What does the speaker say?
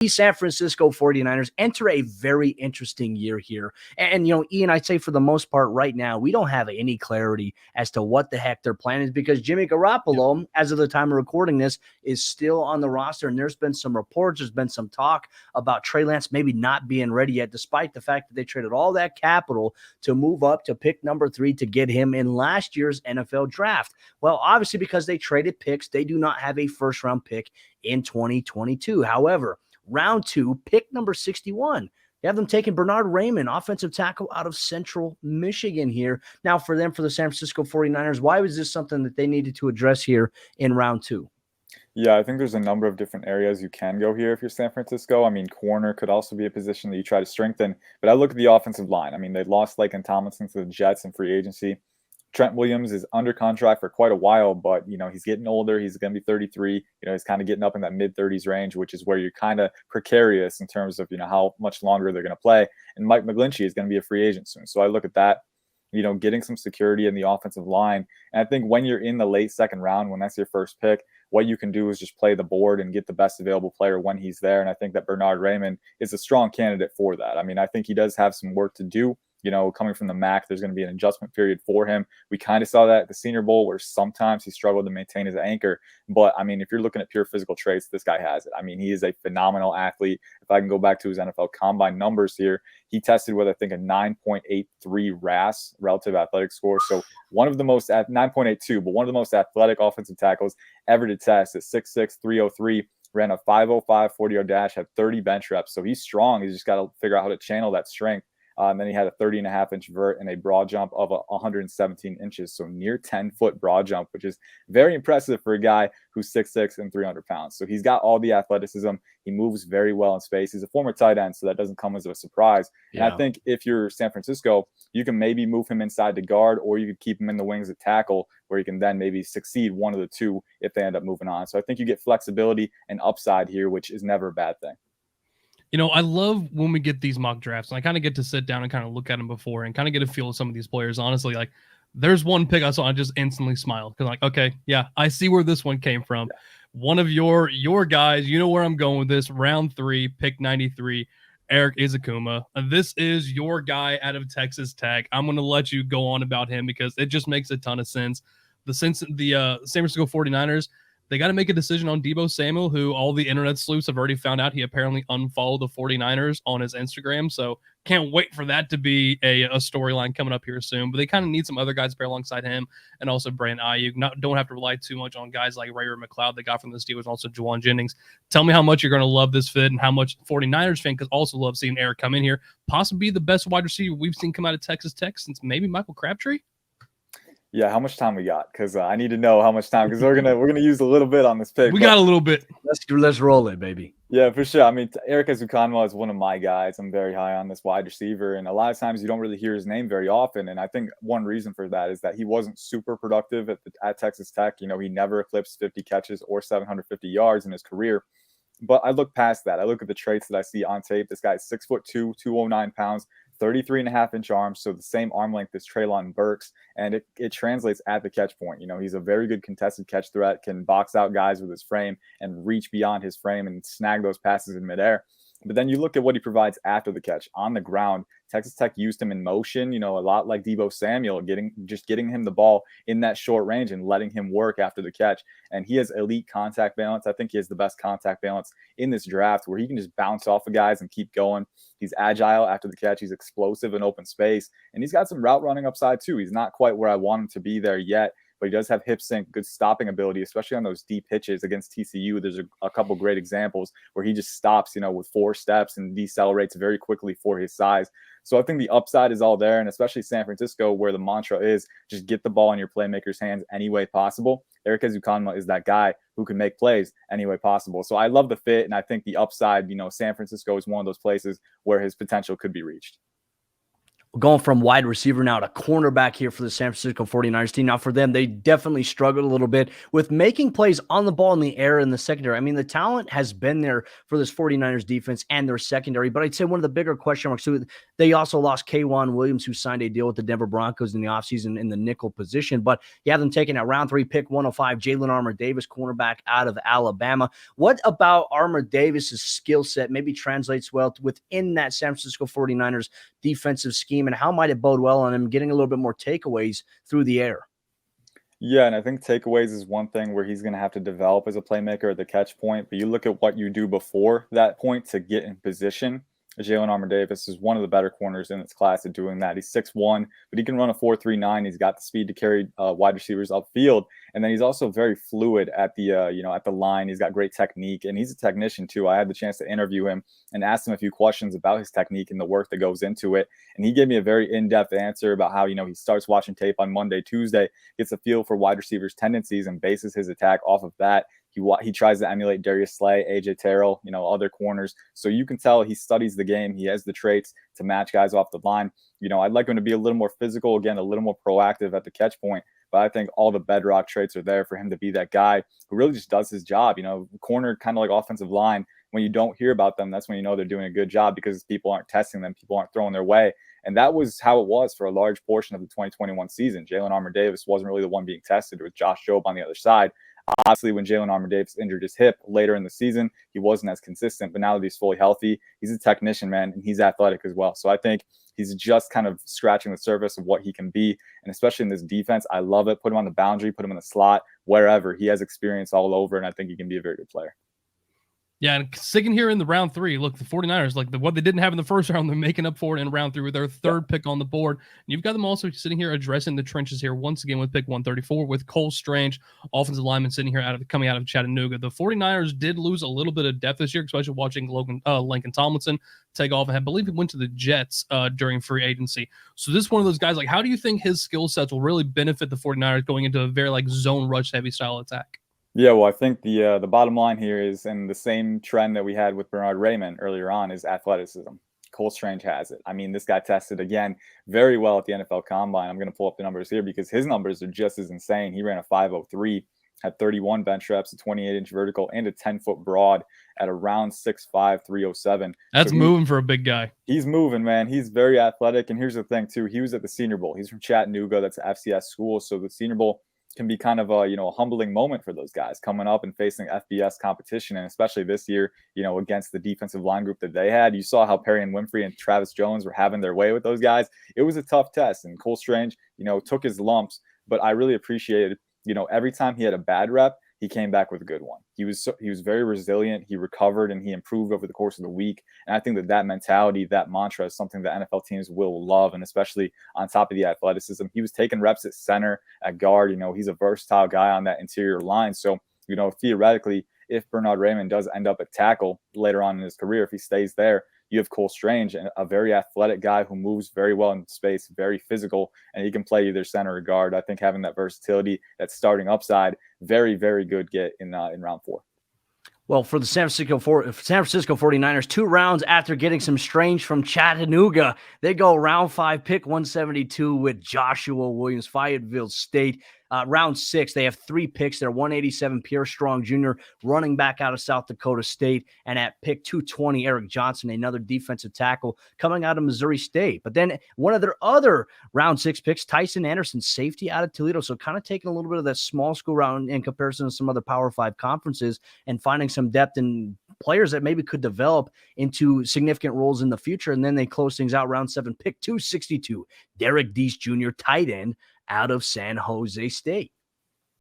The San Francisco 49ers enter a very interesting year here. And, Ian, I'd say for the most part right now, we don't have any clarity as to what the heck their plan is because Jimmy Garoppolo, as of the time of recording this, is still on the roster. And there's been some reports, there's been some talk about Trey Lance maybe not being ready yet, despite the fact that they traded all that capital to move up to pick number 3 to get him in last year's NFL draft. Well, obviously, because they traded picks, they do not have a first-round pick in 2022. However, round 2, pick number 61. You have them taking Bernard Raymond, offensive tackle out of Central Michigan here. Now, for the San Francisco 49ers, why was this something that they needed to address here in round 2? Yeah, I think there's a number of different areas you can go here if you're San Francisco. I mean, corner could also be a position that you try to strengthen. But I look at the offensive line. I mean, they lost Laken Tomlinson to the Jets in free agency. Trent Williams is under contract for quite a while, but, he's getting older. He's going to be 33. He's kind of getting up in that mid-30s range, which is where you're kind of precarious in terms of, how much longer they're going to play. And Mike McGlinchey is going to be a free agent soon. So I look at that, getting some security in the offensive line. And I think when you're in the late second round, when that's your first pick, what you can do is just play the board and get the best available player when he's there. And I think that Bernard Raymond is a strong candidate for that. I mean, I think he does have some work to do. Coming from the MAC, there's going to be an adjustment period for him. We kind of saw that at the Senior Bowl where sometimes he struggled to maintain his anchor. But, I mean, if you're looking at pure physical traits, this guy has it. I mean, he is a phenomenal athlete. If I can go back to his NFL Combine numbers here, he tested with, I think, a 9.83 RAS, relative athletic score. So one of the most, 9.82, but one of the most athletic offensive tackles ever to test at 6'6", 303. Ran a 5.05 40-yard dash, had 30 bench reps. So he's strong. He's just got to figure out how to channel that strength. And then he had a 30.5-inch vert and a broad jump of 117 inches. So near 10-foot broad jump, which is very impressive for a guy who's 6'6" and 300 pounds. So he's got all the athleticism. He moves very well in space. He's a former tight end, so that doesn't come as a surprise. Yeah. And I think if you're San Francisco, you can maybe move him inside to guard, or you could keep him in the wings at tackle, where he can then maybe succeed one of the two if they end up moving on. So I think you get flexibility and upside here, which is never a bad thing. I love when we get these mock drafts and I kind of get to sit down and kind of look at them before and kind of get a feel of some of these players. Honestly, like there's one pick I saw, I just instantly smiled because like, okay, yeah, I see where this one came from. Yeah. One of your guys, where I'm going with this. Round 3, pick 93, Erik Ezukanma. This is your guy out of Texas Tech. I'm going to let you go on about him because it just makes a ton of sense. The San Francisco 49ers, they got to make a decision on Deebo Samuel, who all the internet sleuths have already found out he apparently unfollowed the 49ers on his Instagram. So can't wait for that to be a storyline coming up here soon. But they kind of need some other guys to pair alongside him, and also Brandon Ayuk. Don't have to rely too much on guys like Raymond McLeod they got from the Steelers, and also Juwan Jennings. Tell me how much you're going to love this fit and how much 49ers fan could also love seeing Erik come in here. Possibly the best wide receiver we've seen come out of Texas Tech since maybe Michael Crabtree. Yeah, how much time we got? Because I need to know how much time, because we're gonna use a little bit on this pick. We got a little bit. Let's roll it, baby. Yeah, for sure. I mean, Erik Ezukanma is one of my guys. I'm very high on this wide receiver, and a lot of times you don't really hear his name very often. And I think one reason for that is that he wasn't super productive at Texas Tech. He never eclipsed 50 catches or 750 yards in his career. But I look past that. I look at the traits that I see on tape. This guy is 6'2", 209 pounds. 33.5-inch arms, so the same arm length as Treylon Burks, and it translates at the catch point. He's a very good contested catch threat, can box out guys with his frame and reach beyond his frame and snag those passes in midair. But then you look at what he provides after the catch on the ground. Texas Tech used him in motion, a lot like Deebo Samuel, getting him the ball in that short range and letting him work after the catch. And he has elite contact balance. I think he has the best contact balance in this draft, where he can just bounce off of guys and keep going. He's agile after the catch. He's explosive in open space. And he's got some route running upside too. He's not quite where I want him to be there yet, but he does have hip sync, good stopping ability, especially on those deep hitches against TCU. There's a couple great examples where he just stops, with 4 steps and decelerates very quickly for his size. So I think the upside is all there, and especially San Francisco, where the mantra is just get the ball in your playmakers' hands any way possible. Erik Ezukanma is that guy who can make plays any way possible. So I love the fit, and I think the upside, San Francisco is one of those places where his potential could be reached. Going from wide receiver now to cornerback here for the San Francisco 49ers team. Now for them, they definitely struggled a little bit with making plays on the ball in the air in the secondary. I mean, the talent has been there for this 49ers defense and their secondary, but I'd say one of the bigger question marks too, they also lost K'Wan Williams, who signed a deal with the Denver Broncos in the offseason in the nickel position, but you have them taking a round 3 pick 105, Jalen Armour Davis, cornerback out of Alabama. What about Armour Davis's skill set maybe translates well within that San Francisco 49ers defensive scheme, and how might it bode well on him getting a little bit more takeaways through the air? Yeah, and I think takeaways is one thing where he's going to have to develop as a playmaker at the catch point. But you look at what you do before that point to get in position. Jalen Armour Davis is one of the better corners in this class at doing that. He's 6'1", but he can run a 4.39. He's got the speed to carry wide receivers upfield, and then he's also very fluid at the at the line. He's got great technique, and he's a technician too. I had the chance to interview him and ask him a few questions about his technique and the work that goes into it, and he gave me a very in-depth answer about how he starts watching tape on Monday, Tuesday, gets a feel for wide receivers' tendencies, and bases his attack off of that. He tries to emulate Darius Slay, AJ Terrell, other corners. So you can tell he studies the game. He has the traits to match guys off the line. I'd like him to be a little more physical, again, a little more proactive at the catch point. But I think all the bedrock traits are there for him to be that guy who really just does his job. Corner, kind of like offensive line. When you don't hear about them, that's when they're doing a good job, because people aren't testing them. People aren't throwing their way. And that was how it was for a large portion of the 2021 season. Jalen Armour Davis wasn't really the one being tested, with Josh Jobe on the other side. Obviously, when Jalen Armour Davis injured his hip later in the season, he wasn't as consistent. But now that he's fully healthy, he's a technician, man, and he's athletic as well. So I think he's just kind of scratching the surface of what he can be. And especially in this defense, I love it. Put him on the boundary, put him in the slot, wherever. He has experience all over, and I think he can be a very good player. Yeah, and sticking here in the round 3, look, the 49ers, what they didn't have in the first round, they're making up for it in round 3 with their third pick on the board. And you've got them also sitting here addressing the trenches here once again with pick 134 with Cole Strange, offensive lineman, sitting here coming out of Chattanooga. The 49ers did lose a little bit of depth this year, especially watching Lincoln Tomlinson take off. And I believe he went to the Jets during free agency. So this is one of those guys, how do you think his skill sets will really benefit the 49ers going into a very zone rush heavy style attack? Yeah, well, I think the bottom line here is, and the same trend that we had with Bernhard Raymond earlier on, is athleticism. Cole Strange has it. I mean, this guy tested, again, very well at the NFL Combine. I'm going to pull up the numbers here because his numbers are just as insane. He ran a 5.03, had 31 bench reps, a 28-inch vertical, and a 10-foot broad at around 6'5", 307. That's moving for a big guy. He's moving, man. He's very athletic. And here's the thing, too. He was at the Senior Bowl. He's from Chattanooga. That's an FCS school. So the Senior Bowl can be kind of a humbling moment for those guys coming up and facing FBS competition, and especially this year, against the defensive line group that they had. You saw how Perry and Winfrey and Travis Jones were having their way with those guys. It was a tough test, and Cole Strange, took his lumps, but I really appreciated, every time he had a bad rep, he came back with a good one. He was very resilient. He recovered and he improved over the course of the week. And I think that mentality, that mantra, is something that NFL teams will love, and especially on top of the athleticism. He was taking reps at center, at guard. He's a versatile guy on that interior line. So, theoretically, if Bernhard Raymond does end up at tackle later on in his career, if he stays there, you have Cole Strange, a very athletic guy who moves very well in space, very physical, and he can play either center or guard. I think having that versatility, that starting upside, very, very good get in round 4. Well, for the San Francisco 49ers, 2 rounds after getting some Strange from Chattanooga, they go round 5, pick 172 with Joshua Williams, Fayetteville State. Round 6, they have 3 picks. They're 187, Pierre Strong Jr., running back out of South Dakota State. And at pick 220, Eric Johnson, another defensive tackle coming out of Missouri State. But then one of their other round 6 picks, Tyson Anderson, safety out of Toledo. So kind of taking a little bit of that small school round in comparison to some other Power 5 conferences and finding some depth in players that maybe could develop into significant roles in the future. And then they close things out round 7, pick 262, Derek Deese Jr., tight end out of San Jose State.